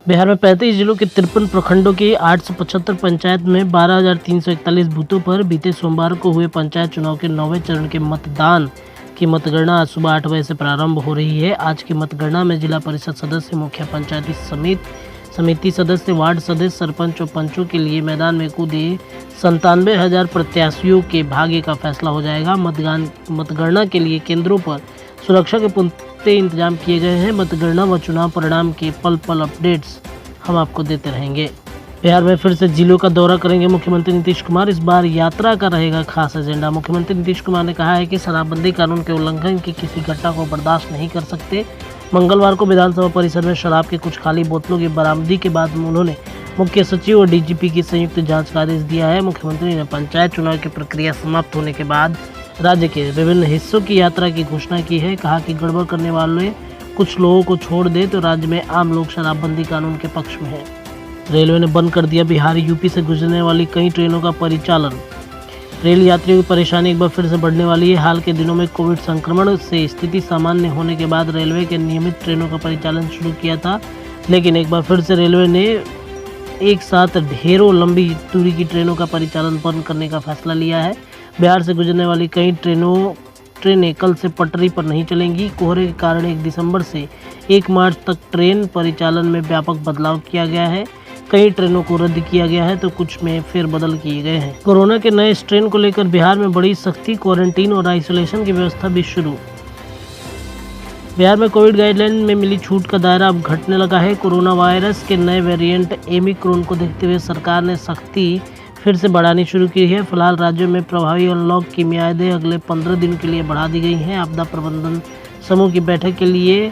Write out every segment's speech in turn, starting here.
बिहार में 35 जिलों के 53 प्रखंडों की 875 पंचायत में 12,341 बूथों पर बीते सोमवार को हुए पंचायत चुनाव के 9वें चरण के मतदान की मतगणना आज सुबह 8 बजे से प्रारंभ हो रही है। आज की मतगणना में जिला परिषद सदस्य, मुखिया पंचायती समिति सदस्य, वार्ड सदस्य, सरपंच और पंचों के लिए मैदान में कूदे 97,000 प्रत्याशियों के भाग्य का फैसला हो जाएगा। मतगणना के लिए केंद्रों पर सुरक्षा के पुख्ते इंतजाम किए गए हैं। मतगणना व चुनाव परिणाम के पल पल अपडेट्स हम आपको देते रहेंगे। बिहार में फिर से जिलों का दौरा करेंगे मुख्यमंत्री नीतीश कुमार। इस बार यात्रा का रहेगा खास एजेंडा। मुख्यमंत्री नीतीश कुमार ने कहा है कि शराबबंदी कानून के उल्लंघन की किसी घटना को बर्दाश्त नहीं कर सकते। मंगलवार को विधानसभा परिसर में शराब के कुछ खाली बोतलों की बरामदगी के बाद उन्होंने मुख्य सचिव और डीजीपी की संयुक्त जांच का आदेश दिया है। मुख्यमंत्री ने पंचायत चुनाव की प्रक्रिया समाप्त होने के बाद राज्य के विभिन्न हिस्सों की यात्रा की घोषणा की है। कहा कि गड़बड़ करने वाले कुछ लोगों को छोड़ दे तो राज्य में आम लोग शराबबंदी कानून के पक्ष में हैं। रेलवे ने बंद कर दिया बिहार यूपी से गुजरने वाली कई ट्रेनों का परिचालन। रेल यात्रियों की परेशानी एक बार फिर से बढ़ने वाली है। हाल के दिनों में कोविड संक्रमण से स्थिति सामान्य होने के बाद रेलवे के नियमित ट्रेनों का परिचालन शुरू किया था, लेकिन एक बार फिर से रेलवे ने एक साथ ढेरों लंबी दूरी की ट्रेनों का परिचालन बंद करने का फैसला लिया है। बिहार से गुजरने वाली कई ट्रेनें कल से पटरी पर नहीं चलेंगी। कोहरे के कारण 1 दिसंबर से 1 मार्च तक ट्रेन परिचालन में व्यापक बदलाव किया गया है। कई ट्रेनों को रद्द किया गया है तो कुछ में फेरबदल किए गए हैं। कोरोना के नए स्ट्रेन को लेकर बिहार में बड़ी सख्ती, क्वारंटीन और आइसोलेशन की व्यवस्था भी शुरू। बिहार में कोविड गाइडलाइन में मिली छूट का दायरा अब घटने लगा है। कोरोना वायरस के नए वेरिएंट ओमिक्रॉन को देखते हुए सरकार ने सख्ती फिर से बढ़ानी शुरू की है। फिलहाल राज्यों में प्रभावी अनलॉक की मियादें अगले 15 दिन के लिए बढ़ा दी गई हैं। आपदा प्रबंधन समूह की बैठक के लिए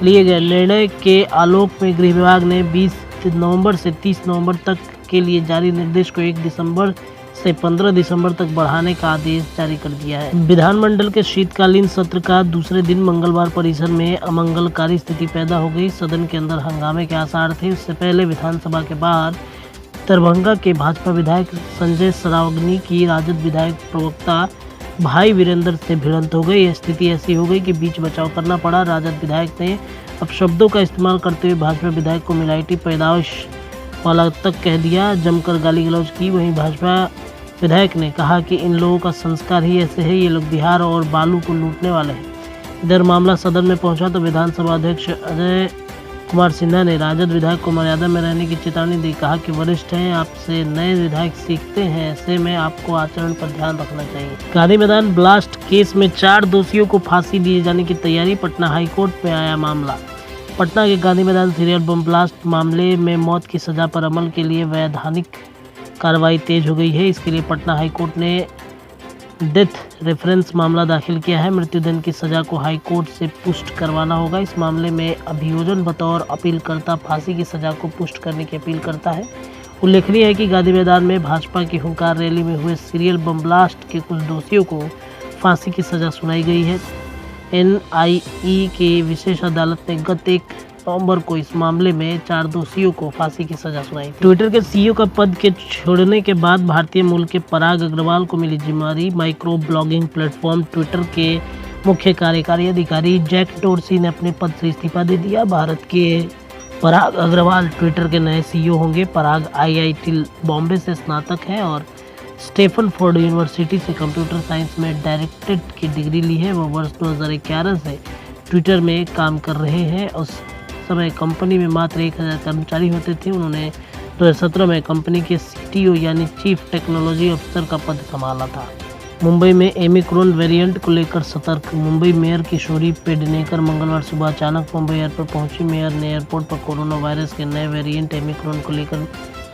लिए गए निर्णय के आलोक में गृह विभाग ने 20 नवंबर से 30 नवंबर तक के लिए जारी निर्देश को 1 दिसंबर से 15 दिसंबर तक बढ़ाने का आदेश जारी कर दिया है। विधानमंडल के शीतकालीन सत्र का दूसरे दिन मंगलवार परिसर में अमंगलकारी स्थिति पैदा हो गई। सदन के अंदर हंगामे के आसार थे। उससे पहले विधानसभा के बाहर दरभंगा के भाजपा विधायक संजय सरावगी की राजद विधायक प्रवक्ता भाई वीरेंद्र से भिड़ंत हो गई। स्थिति ऐसी हो गई कि बीच बचाव करना पड़ा। राजद विधायक ने अपशब्दों का इस्तेमाल करते हुए भाजपा विधायक को मिलावटी पैदाइश वाला तक कह दिया, जमकर गाली गलौज की। वहीं भाजपा विधायक ने कहा कि इन लोगों का संस्कार ही ऐसे है, ये लोग बिहार और बालू को लूटने वाले हैं। इधर मामला सदन में पहुंचा तो विधानसभा अध्यक्ष अजय कुमार सिन्हा ने राजद विधायक को मर्यादा में रहने की चेतावनी दी। कहा कि वरिष्ठ हैं, आपसे नए विधायक सीखते हैं, ऐसे में आपको आचरण पर ध्यान रखना चाहिए। गांधी मैदान ब्लास्ट केस में 4 दोषियों को फांसी दिए जाने की तैयारी। पटना हाईकोर्ट में आया मामला। पटना के गांधी मैदान सीरियल बम ब्लास्ट मामले में मौत की सजा पर अमल के लिए वैधानिक कार्रवाई तेज हो गई है। इसके लिए पटना हाईकोर्ट ने डेथ रेफरेंस मामला दाखिल किया है। मृत्युदंड की सजा को हाईकोर्ट से पुष्ट करवाना होगा। इस मामले में अभियोजन बतौर अपीलकर्ता फांसी की सजा को पुष्ट करने की अपील करता है। उल्लेखनीय है कि गांधी मैदान में भाजपा की हुंकार रैली में हुए सीरियल बम ब्लास्ट के कुछ दोषियों को फांसी की सजा सुनाई गई है। एनआईए की विशेष अदालत ने गत 1 नवंबर को इस मामले में 4 दोषियों को फांसी की सजा सुनाई। ट्विटर के सीईओ का पद के छोड़ने के बाद भारतीय मूल के पराग अग्रवाल को मिली जिम्मेदारी। माइक्रो ब्लॉगिंग प्लेटफॉर्म ट्विटर के मुख्य कार्यकारी अधिकारी जैक डोर्सी ने अपने पद से इस्तीफा दे दिया। भारत के पराग अग्रवाल ट्विटर के नए सीईओ होंगे। पराग आईआईटी बॉम्बे से स्नातक हैं और स्टेफनफोर्ड यूनिवर्सिटी से कंप्यूटर साइंस में डायरेक्टरेट की डिग्री ली है। वह वर्ष 2011 से ट्विटर में काम कर रहे हैं। उस समय कंपनी में मात्र 1000 कर्मचारी होते थे। उन्होंने 2017 में कंपनी के सीटीओ यानी चीफ टेक्नोलॉजी ऑफिसर का पद संभाला था। मुंबई में ओमिक्रॉन वेरिएंट को लेकर सतर्क। मुंबई मेयर किशोरी पेडनेकर मंगलवार सुबह अचानक मुंबई एयरपोर्ट पहुंची। मेयर ने एयरपोर्ट पर कोरोना वायरस के नए वेरिएंट ओमिक्रॉन को लेकर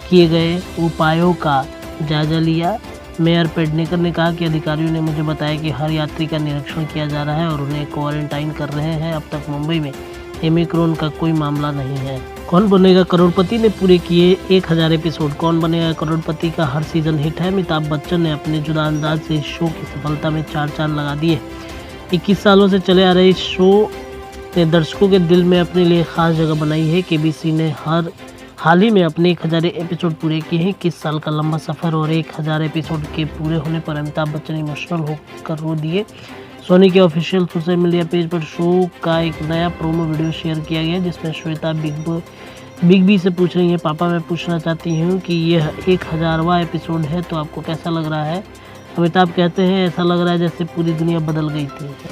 किए गए उपायों का जायजा लिया। मेयर पेडनेकर ने कहा कि अधिकारियों ने मुझे बताया कि हर यात्री का निरीक्षण किया जा रहा है और उन्हें क्वारंटाइन कर रहे हैं। अब तक मुंबई में ओमिक्रॉन का कोई मामला नहीं है। कौन बनेगा करोड़पति ने पूरे किए 1000 एपिसोड। कौन बनेगा करोड़पति का हर सीजन हिट है। अमिताभ बच्चन ने अपने जुदा अंदाज से इस शो की सफलता में 4 चांद लगा दिए। 21 सालों से चले आ रहे इस शो ने दर्शकों के दिल में अपने लिए खास जगह बनाई है। केबीसी ने हाल ही में अपने 1000 एपिसोड पूरे किए हैं। 21 साल का लंबा सफर और 1000 एपिसोड के पूरे होने पर अमिताभ बच्चन इमोशनल होकर रो दिए। सोनी के ऑफिशियल सोशल मीडिया पेज पर शो का एक नया प्रोमो वीडियो शेयर किया गया जिसमें श्वेता बिग बी से पूछ रही हैं, पापा मैं पूछना चाहती हूँ कि यह 1000वां एपिसोड है तो आपको कैसा लग रहा है? अमिताभ कहते हैं ऐसा लग रहा है जैसे पूरी दुनिया बदल गई थी।